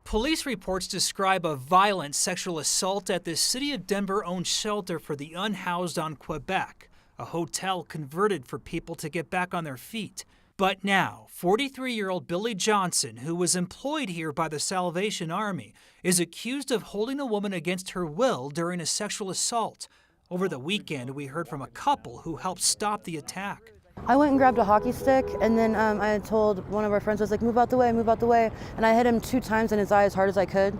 Police reports describe a violent sexual assault at the City of Denver-owned shelter for the unhoused on Quebec, a hotel converted for people to get back on their feet. But now, 43-year-old Billy Johnson, who was employed here by the Salvation Army, is accused of holding a woman against her will during a sexual assault. Over the weekend, we heard from a couple who helped stop the attack. I went and grabbed a hockey stick, and then I had told one of our friends, I was like, move out the way, move out the way. And I hit him 2 times in his eye as hard as I could.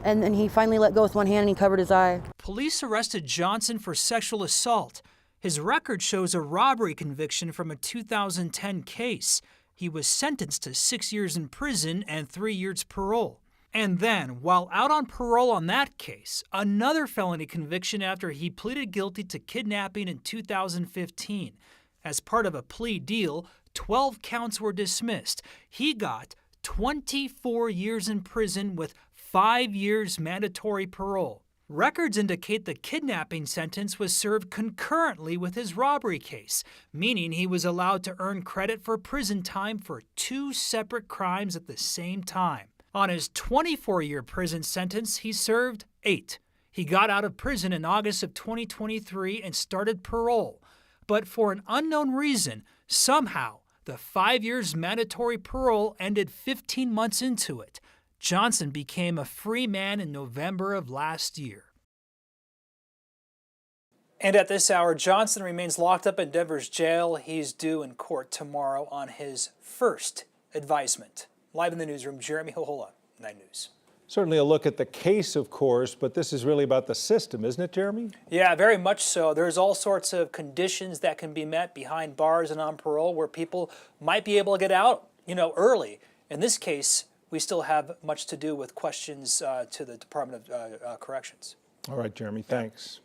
And then he finally let go with one hand and he covered his eye. Police arrested Johnson for sexual assault. His record shows a robbery conviction from a 2010 case. He was sentenced to 6 years in prison and 3 years parole. And then, while out on parole on that case, another felony conviction after he pleaded guilty to kidnapping in 2015. As part of a plea deal, 12 counts were dismissed. He got 24 years in prison with 5 years mandatory parole. Records indicate the kidnapping sentence was served concurrently with his robbery case, meaning he was allowed to earn credit for prison time for 2 separate crimes at the same time. On his 24-year prison sentence, he served 8. He got out of prison in August of 2023 and started parole. But for an unknown reason, somehow, the 5 years mandatory parole ended 15 months into it. Johnson became a free man in November of last year. And at this hour, Johnson remains locked up in Denver's jail. He's due in court tomorrow on his first advisement. Live in the newsroom, Jeremy Hohola, 9 News. Certainly a look at the case, of course, but this is really about the system, isn't it, Jeremy? Yeah, very much so. There's all sorts of conditions that can be met behind bars and on parole where people might be able to get out, early. In this case, we still have much to do with questions to the Department of Corrections. All right, Jeremy, thanks.